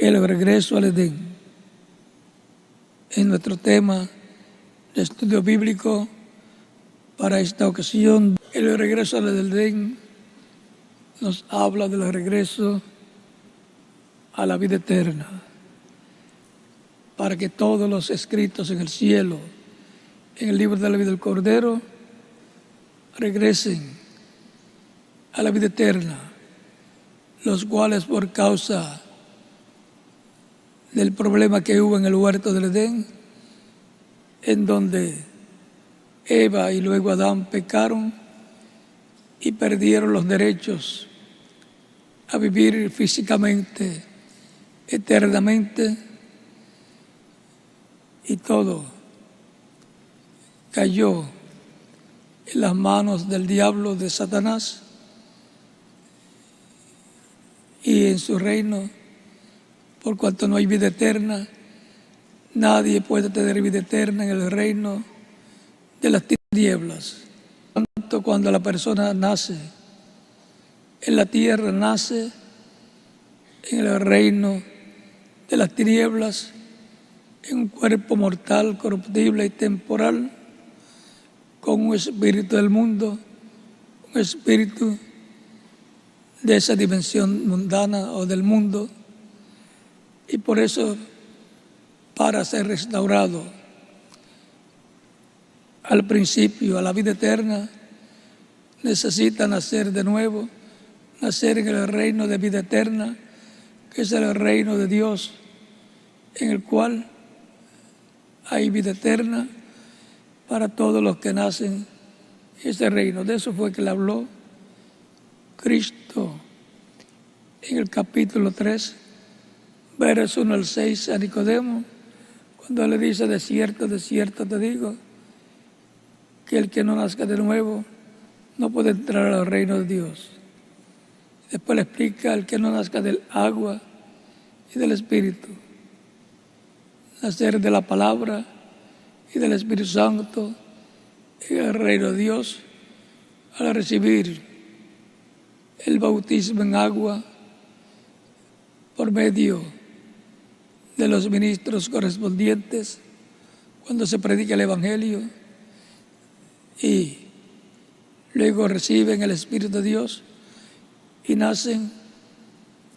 el regreso al Edén. En nuestro tema de estudio bíblico para esta ocasión, el regreso al Edén nos habla del regreso a la vida eterna, para que todos los escritos en el cielo, en el libro de la vida del Cordero, regresen a la vida eterna, los cuales por causa del problema que hubo en el huerto del Edén, en donde Eva y luego Adán pecaron y perdieron los derechos a vivir físicamente, eternamente, y todo cayó en las manos del diablo, de Satanás, y en su reino, por cuanto no hay vida eterna, nadie puede tener vida eterna en el reino de las tinieblas. Tanto cuando la persona nace en la tierra, nace en el reino de las tinieblas, en un cuerpo mortal, corruptible y temporal, con un espíritu del mundo, un espíritu de esa dimensión mundana o del mundo, y por eso, para ser restaurado al principio, a la vida eterna, necesita nacer de nuevo, nacer en el reino de vida eterna, que es el reino de Dios, en el cual hay vida eterna para todos los que nacen en ese reino. De eso fue que le habló Cristo en el capítulo 3, verso 1 al 6 a Nicodemo, cuando le dice: de cierto te digo, que el que no nazca de nuevo no puede entrar al reino de Dios. Después le explica: el que no nazca del agua y del Espíritu, nacer de la palabra y del Espíritu Santo en el reino de Dios, al recibir el bautismo en agua por medio de los ministros correspondientes, cuando se predica el Evangelio, y luego reciben el Espíritu de Dios y nacen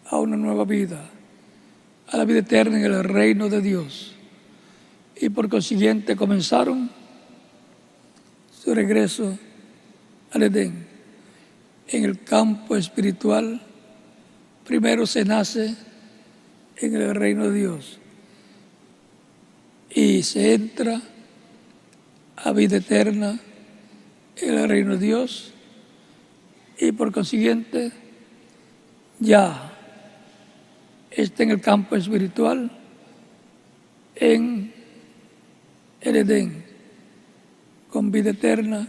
a una nueva vida, a la vida eterna en el reino de Dios, y por consiguiente comenzaron su regreso al Edén. En el campo espiritual, primero se nace en el reino de Dios y se entra a vida eterna en el reino de Dios, y por consiguiente ya está en el campo espiritual, en el Edén, con vida eterna,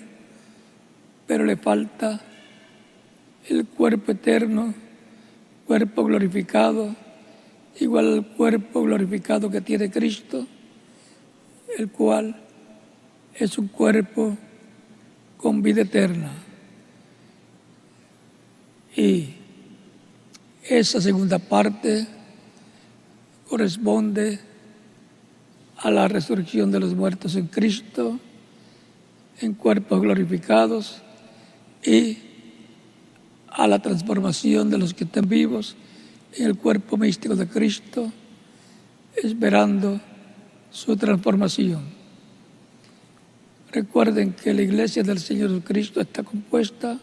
pero le falta el cuerpo eterno, cuerpo glorificado, igual al cuerpo glorificado que tiene Cristo, el cual es un cuerpo con vida eterna. Y esa segunda parte corresponde a la resurrección de los muertos en Cristo, en cuerpos glorificados, y a la transformación de los que están vivos en el cuerpo místico de Cristo, esperando su transformación. Recuerden que la iglesia del Señor Jesucristo está compuesta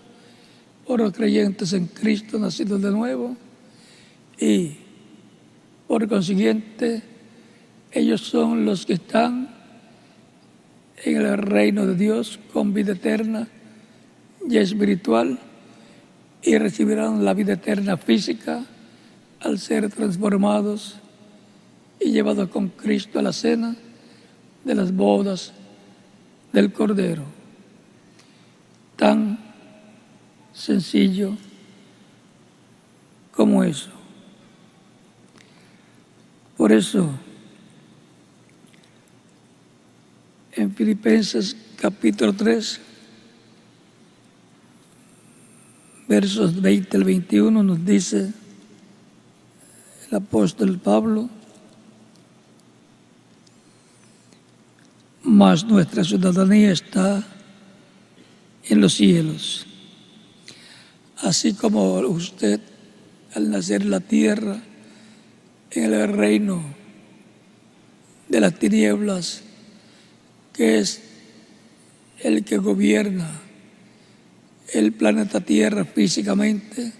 por los creyentes en Cristo, nacidos de nuevo, y por consiguiente ellos son los que están en el reino de Dios con vida eterna y espiritual, y recibirán la vida eterna física al ser transformados y llevados con Cristo a la cena de las bodas del Cordero. Tan sencillo como eso. Por eso, en Filipenses capítulo 3, versos 20 al 21, nos dice el apóstol Pablo, mas nuestra ciudadanía está en los cielos. Así como usted, al nacer en la tierra, en el reino de las tinieblas, que es el que gobierna el planeta Tierra físicamente,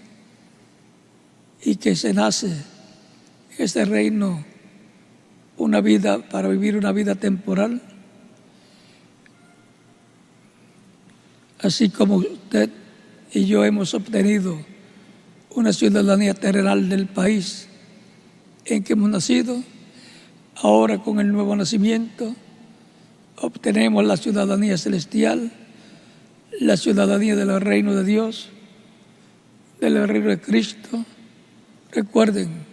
y que se nace en ese reino para vivir una vida temporal, así como usted y yo hemos obtenido una ciudadanía terrenal del país en que hemos nacido, ahora con el nuevo nacimiento obtenemos la ciudadanía celestial, la ciudadanía del reino de Dios, del reino de Cristo. Recuerden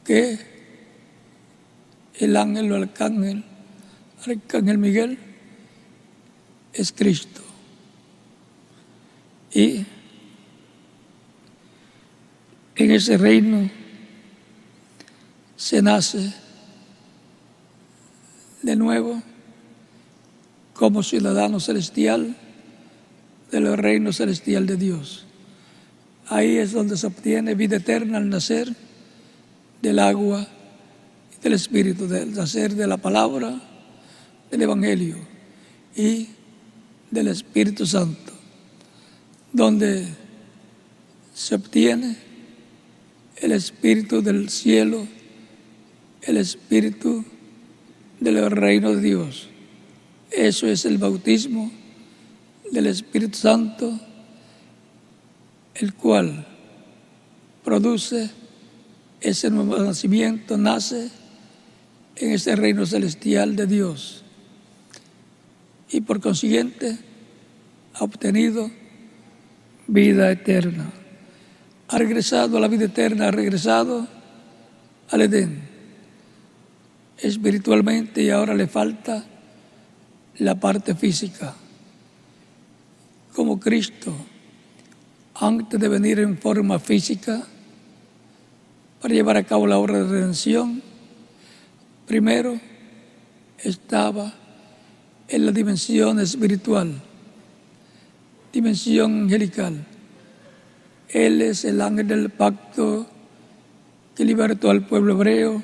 que el ángel o arcángel Miguel es Cristo. Y en ese reino se nace de nuevo como ciudadano celestial del reino celestial de Dios. Ahí es donde se obtiene vida eterna al nacer del agua y del Espíritu, del nacer de la palabra, del Evangelio y del Espíritu Santo, donde se obtiene el Espíritu del cielo, el Espíritu del reino de Dios. Eso es el bautismo del Espíritu Santo, el cual produce ese nuevo nacimiento, nace en ese reino celestial de Dios y por consiguiente ha obtenido vida eterna. Ha regresado a la vida eterna, ha regresado al Edén espiritualmente, y ahora le falta la parte física. Como Cristo, antes de venir en forma física para llevar a cabo la obra de redención, primero estaba en la dimensión espiritual, dimensión angelical. Él es el ángel del pacto que libertó al pueblo hebreo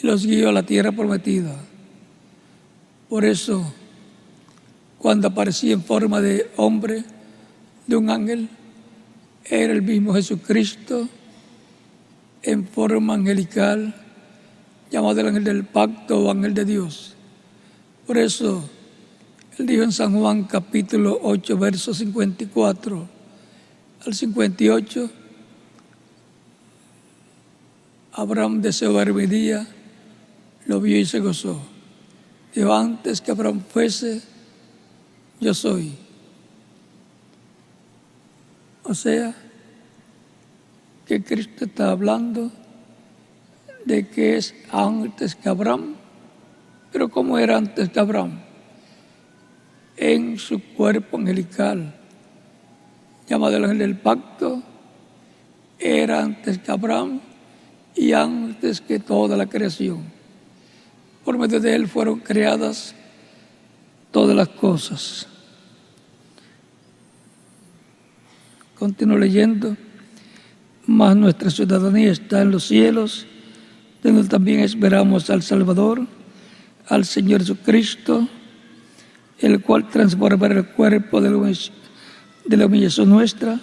y los guió a la tierra prometida. Por eso, cuando aparecía en forma de hombre, de un ángel, era el mismo Jesucristo en forma angelical, llamado el ángel del pacto o ángel de Dios. Por eso, él dijo en San Juan capítulo 8, versos 54 al 58, Abraham deseó ver mi día, lo vio y se gozó. Dijo, antes que Abraham fuese, yo soy. O sea, que Cristo está hablando de que es antes que Abraham. Pero ¿cómo era antes que Abraham? En su cuerpo angelical, llamado el ángel del pacto, era antes que Abraham y antes que toda la creación. Por medio de él fueron creadas todas las cosas. Continúo leyendo. Mas nuestra ciudadanía está en los cielos, donde también esperamos al Salvador, al Señor Jesucristo, el cual transformará el cuerpo de la humillación nuestra,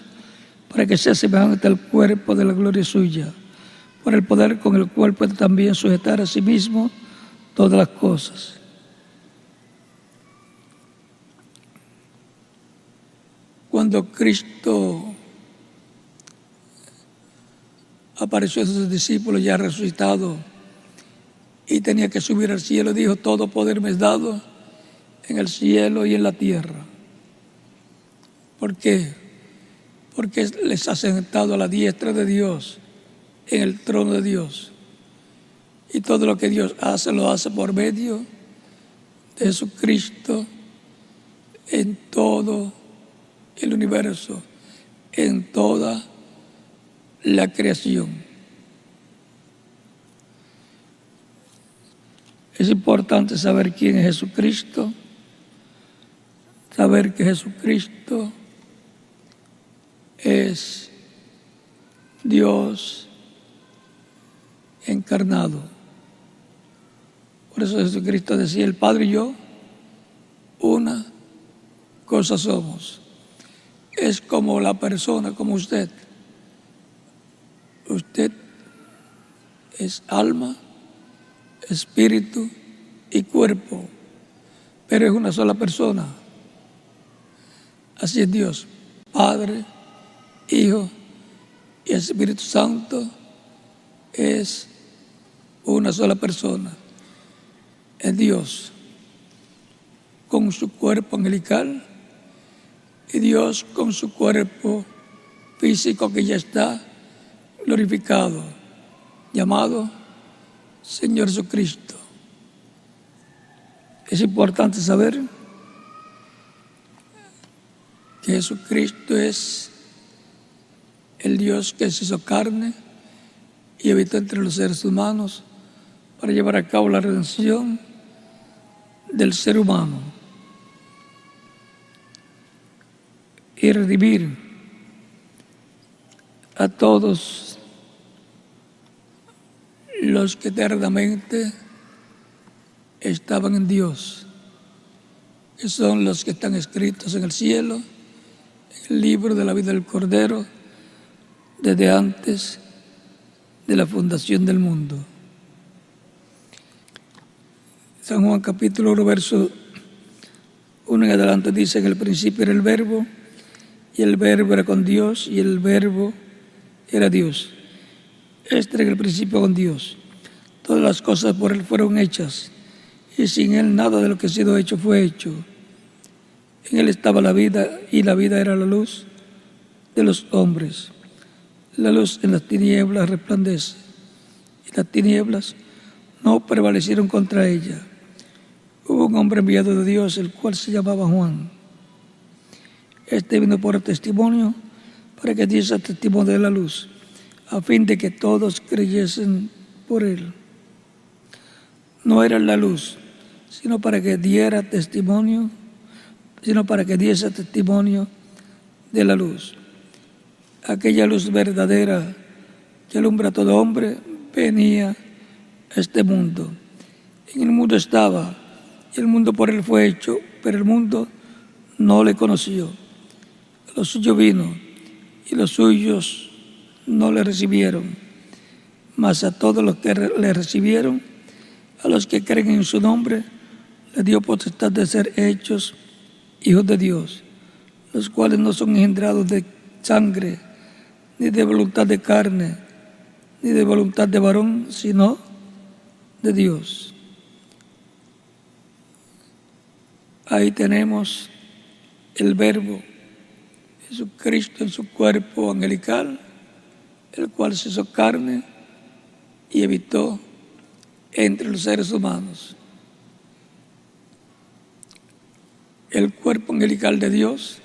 para que sea semejante al cuerpo de la gloria suya, por el poder con el cual puede también sujetar a sí mismo todas las cosas. Cuando Cristo apareció a sus discípulos ya resucitado y tenía que subir al cielo, dijo, todo poder me es dado en el cielo y en la tierra. ¿Por qué? Porque les ha sentado a la diestra de Dios, en el trono de Dios. Y todo lo que Dios hace, lo hace por medio de Jesucristo en todo el universo, en toda la creación. Es importante saber quién es Jesucristo, saber que Jesucristo es Dios encarnado. Por eso Jesucristo decía: el Padre y yo, una cosa somos. Es como la persona, como usted. Usted es alma, espíritu y cuerpo, pero es una sola persona. Así es Dios, Padre, Hijo y Espíritu Santo es una sola persona. Es Dios con su cuerpo angelical y Dios con su cuerpo físico que ya está glorificado, llamado Señor Jesucristo. Es importante saber que Jesucristo es el Dios que se hizo carne y habitó entre los seres humanos para llevar a cabo la redención del ser humano y redimir a todos los que eternamente estaban en Dios, que son los que están escritos en el cielo, en el libro de la vida del Cordero, desde antes de la fundación del mundo. San Juan capítulo 1, verso 1 en adelante dice: en el principio era el Verbo, y el Verbo era con Dios, y el Verbo era Dios. Este era en el principio con Dios. Todas las cosas por Él fueron hechas, y sin Él nada de lo que ha sido hecho fue hecho. En Él estaba la vida, y la vida era la luz de los hombres. La luz en las tinieblas resplandece, y las tinieblas no prevalecieron contra ella. Hubo un hombre enviado de Dios, el cual se llamaba Juan. Este vino por testimonio, para que diese testimonio de la luz, a fin de que todos creyesen por él. No era la luz, sino para que diese testimonio de la luz. Aquella luz verdadera que alumbra a todo hombre venía a este mundo. En el mundo estaba, y el mundo por él fue hecho, pero el mundo no le conoció. A lo suyo vino, y los suyos no le recibieron. Mas a todos los que le recibieron, a los que creen en su nombre, le dio potestad de ser hechos hijos de Dios, los cuales no son engendrados de sangre, ni de voluntad de carne, ni de voluntad de varón, sino de Dios. Ahí tenemos el Verbo, Jesucristo en su cuerpo angelical, el cual se hizo carne y habitó entre los seres humanos. El cuerpo angelical de Dios,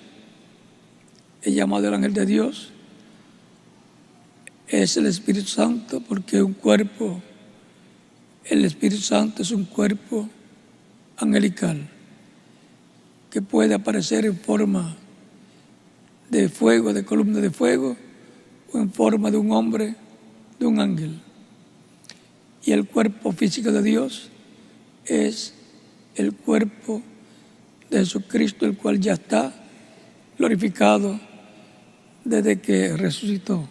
es llamado el ángel de Dios, es el Espíritu Santo, porque el Espíritu Santo es un cuerpo angelical que puede aparecer en forma de fuego, de columna de fuego, o en forma de un hombre, de un ángel. Y el cuerpo físico de Dios es el cuerpo de Jesucristo, el cual ya está glorificado desde que resucitó.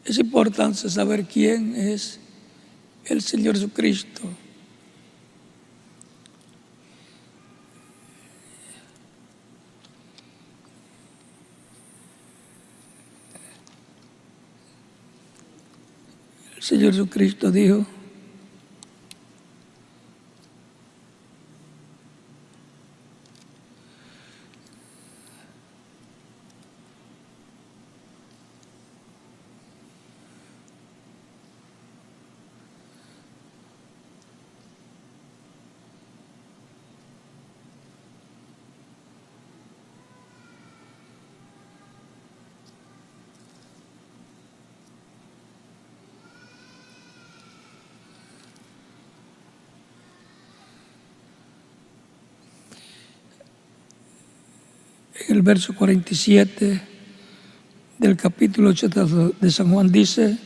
Es importante saber quién es el Señor Jesucristo. El Señor Jesucristo dijo: En el verso 47 del capítulo 8 de San Juan dice,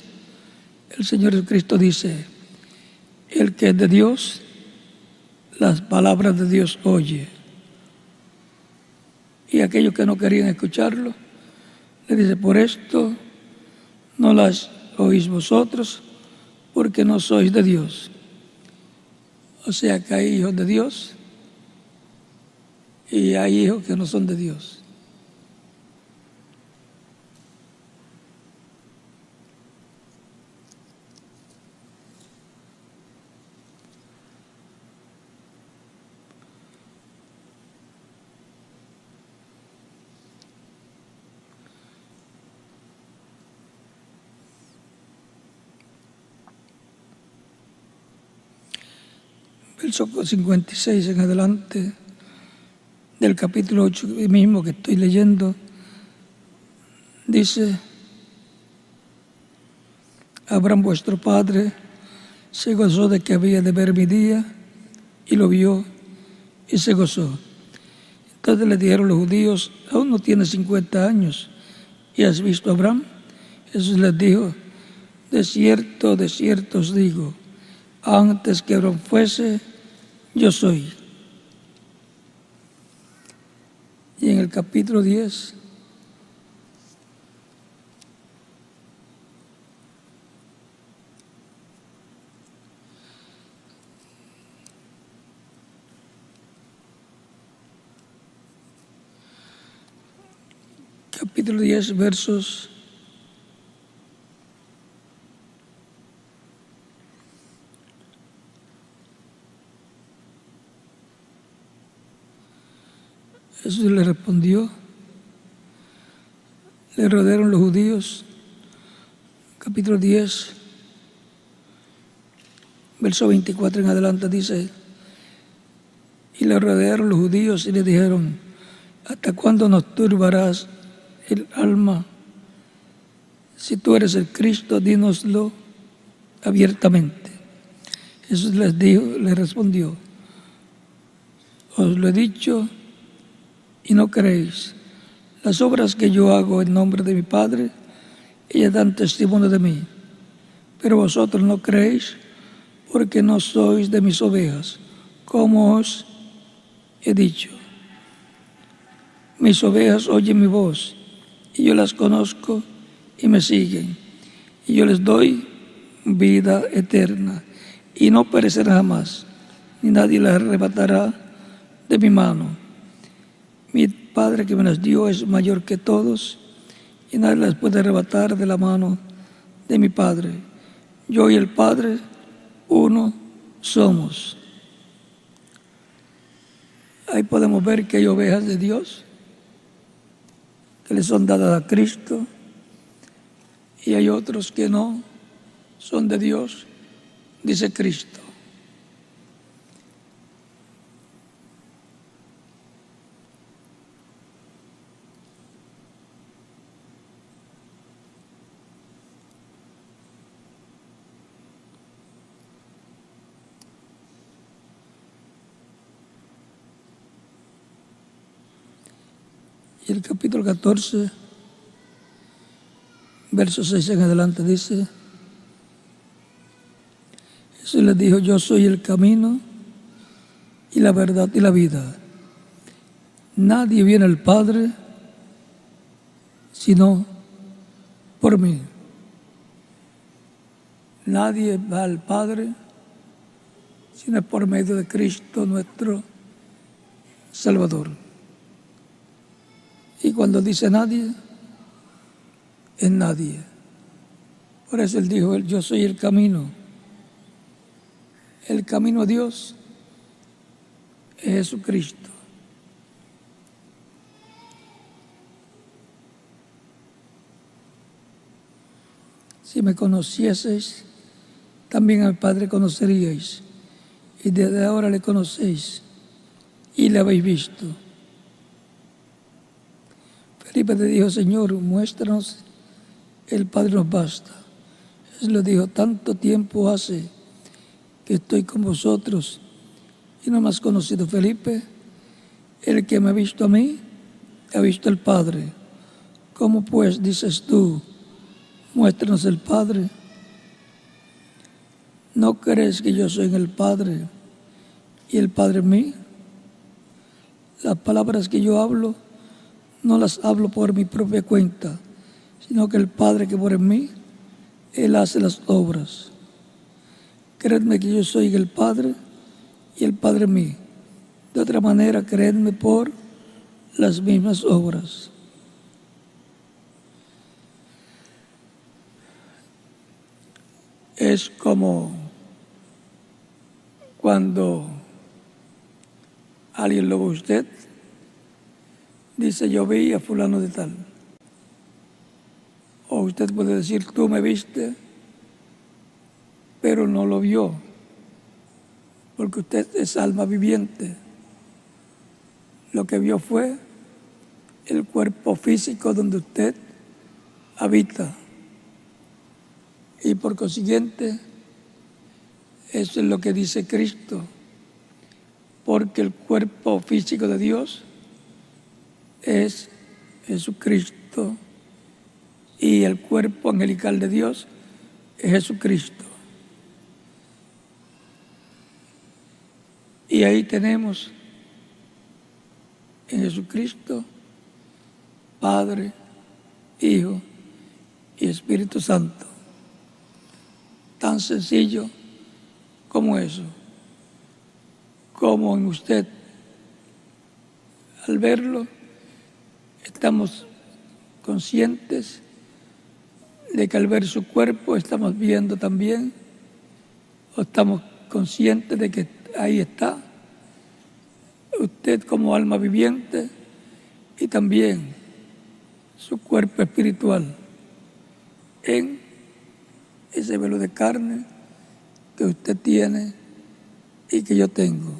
el Señor Jesucristo dice, el que es de Dios, las palabras de Dios oye. Y aquellos que no querían escucharlo, le dice, por esto no las oís vosotros, porque no sois de Dios. O sea que hay hijos de Dios y hay hijos que no son de Dios. Verso 56 en adelante del capítulo 8 mismo que estoy leyendo, dice, Abraham vuestro padre se gozó de que había de ver mi día y lo vio y se gozó. Entonces le dijeron los judíos, aún no tienes 50 años y has visto a Abraham. Jesús les dijo, de cierto os digo, antes que Abraham fuese, yo soy. Y en el capítulo 10, versos 1. Jesús le respondió, le rodearon los judíos, capítulo 10, verso 24 en adelante dice, y le rodearon los judíos y le dijeron, ¿hasta cuándo nos turbarás el alma? Si tú eres el Cristo, dínoslo abiertamente. Jesús les respondió, os lo he dicho y no creéis. Las obras que yo hago en nombre de mi Padre, ellas dan testimonio de mí. Pero vosotros no creéis porque no sois de mis ovejas, como os he dicho. Mis ovejas oyen mi voz, y yo las conozco y me siguen. Y yo les doy vida eterna, y no perecerán jamás, ni nadie las arrebatará de mi mano. Mi Padre que me las dio es mayor que todos, y nadie las puede arrebatar de la mano de mi Padre. Yo y el Padre, uno somos. Ahí podemos ver que hay ovejas de Dios que le son dadas a Cristo, y hay otros que no son de Dios, dice Cristo. Y el capítulo 14, verso 6 en adelante dice, Jesús les dijo, yo soy el camino y la verdad y la vida. Nadie viene al Padre sino por mí. Nadie va al Padre sino por medio de Cristo nuestro Salvador. Y cuando dice nadie, es nadie. Por eso Él dijo, yo soy el camino. El camino a Dios es Jesucristo. Si me conocieseis, también al Padre conoceríais. Y desde ahora le conocéis y le habéis visto. Felipe le dijo, Señor, muéstranos, el Padre nos basta. Jesús le dijo, tanto tiempo hace que estoy con vosotros y no me has conocido, Felipe. El que me ha visto a mí, he visto al Padre. ¿Cómo pues dices tú, muéstranos el Padre? ¿No crees que yo soy en el Padre y el Padre en mí? Las palabras que yo hablo, no las hablo por mi propia cuenta, sino que el Padre que mora en mí, Él hace las obras. Creedme que yo soy en el Padre y el Padre en mí. De otra manera, creedme por las mismas obras. Es como cuando alguien lo ve a usted, dice: yo vi a fulano de tal. O usted puede decir: tú me viste, pero no lo vio, porque usted es alma viviente. Lo que vio fue el cuerpo físico donde usted habita. Y por consiguiente, eso es lo que dice Cristo, porque el cuerpo físico de Dios es Jesucristo y el cuerpo angelical de Dios es Jesucristo. Y ahí tenemos en Jesucristo Padre, Hijo y Espíritu Santo. Tan sencillo como eso, como en usted. Al verlo, estamos conscientes de que al ver su cuerpo estamos viendo también, o estamos conscientes de que ahí está usted como alma viviente y también su cuerpo espiritual en ese velo de carne que usted tiene y que yo tengo.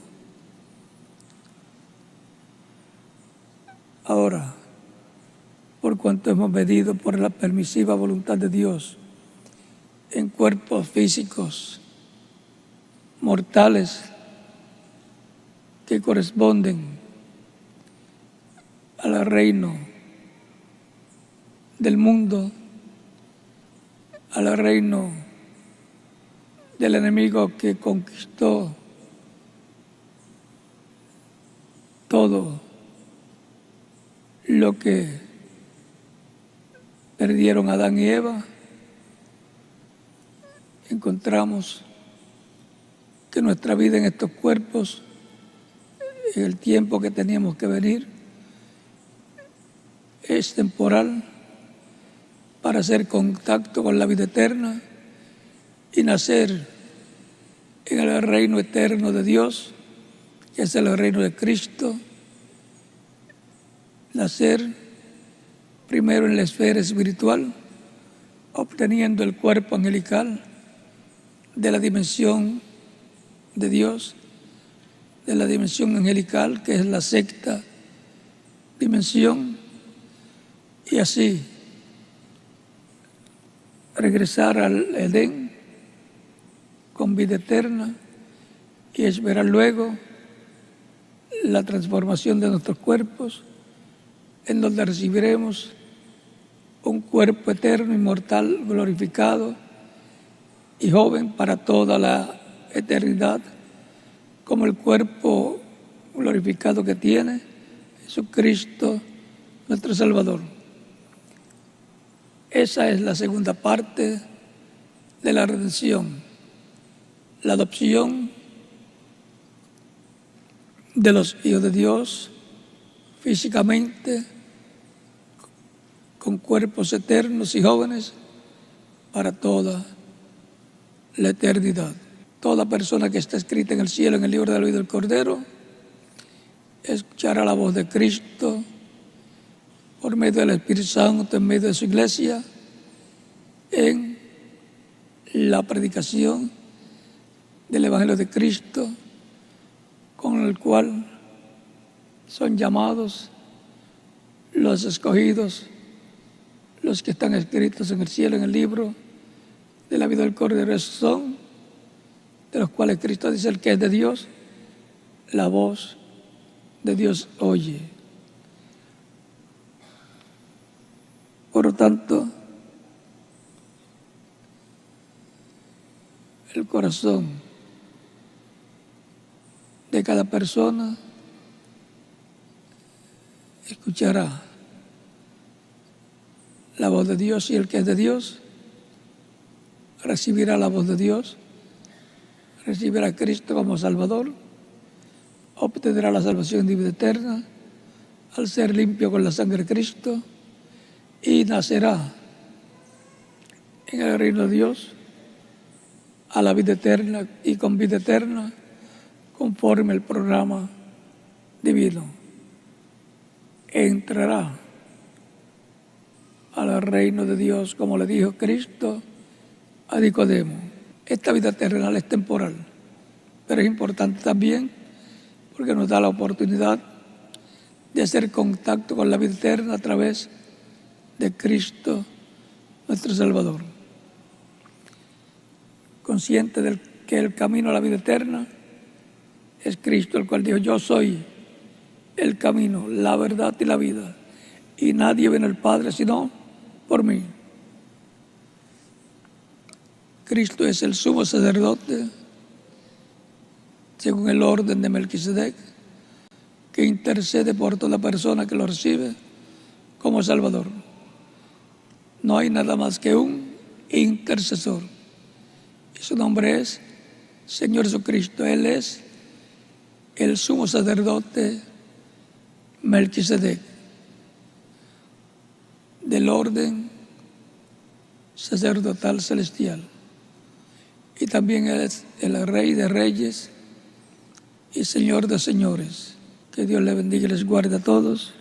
Ahora, por cuanto hemos medido por la permisiva voluntad de Dios en cuerpos físicos mortales que corresponden al reino del mundo, al reino del enemigo que conquistó todo lo que perdieron Adán y Eva, encontramos que nuestra vida en estos cuerpos, en el tiempo que teníamos que venir, es temporal para hacer contacto con la vida eterna y nacer en el reino eterno de Dios, que es el reino de Cristo. Nacer primero en la esfera espiritual, obteniendo el cuerpo angelical de la dimensión de Dios, de la dimensión angelical, que es la sexta dimensión, y así regresar al Edén con vida eterna y esperar luego la transformación de nuestros cuerpos, en donde recibiremos un cuerpo eterno, inmortal, glorificado y joven para toda la eternidad, como el cuerpo glorificado que tiene Jesucristo, nuestro Salvador. Esa es la segunda parte de la redención, la adopción de los hijos de Dios físicamente, con cuerpos eternos y jóvenes para toda la eternidad. Toda persona que está escrita en el cielo, en el libro de la vida del Cordero, escuchará la voz de Cristo por medio del Espíritu Santo, en medio de su iglesia, en la predicación del Evangelio de Cristo, con el cual son llamados los escogidos, los que están escritos en el cielo, en el libro de la vida del Cordero. Esos son de los cuales Cristo dice: el que es de Dios, la voz de Dios oye. Por lo tanto, el corazón de cada persona escuchará la voz de Dios, y el que es de Dios recibirá la voz de Dios, recibirá a Cristo como Salvador, obtendrá la salvación de vida eterna al ser limpio con la sangre de Cristo, y nacerá en el reino de Dios a la vida eterna y con vida eterna conforme el programa divino. Entrará al reino de Dios, como le dijo Cristo a Nicodemo. Esta vida terrenal es temporal, pero es importante también porque nos da la oportunidad de hacer contacto con la vida eterna a través de Cristo, nuestro Salvador. Consciente de que el camino a la vida eterna es Cristo, el cual dijo: yo soy el camino, la verdad y la vida, y nadie viene al Padre sino por mí. Cristo es el sumo sacerdote, según el orden de Melquisedec, que intercede por toda persona que lo recibe como Salvador. No hay nada más que un intercesor, y su nombre es Señor Jesucristo. Él es el sumo sacerdote Melquisedec, del orden sacerdotal celestial, y también es el Rey de Reyes y Señor de Señores. Que Dios les bendiga y les guarde a todos,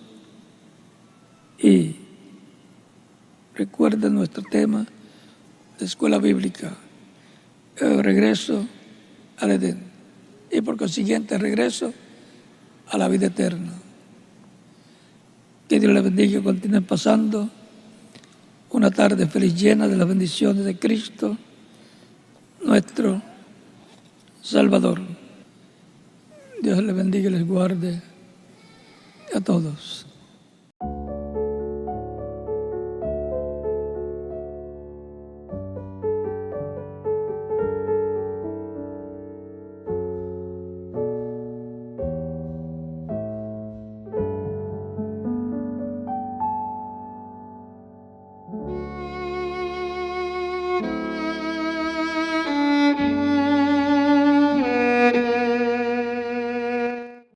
y recuerden nuestro tema de escuela bíblica: el regreso al Edén, y por consiguiente regreso a la vida eterna. Que Dios les bendiga y continúen pasando una tarde feliz, llena de las bendiciones de Cristo, nuestro Salvador. Dios les bendiga y les guarde a todos.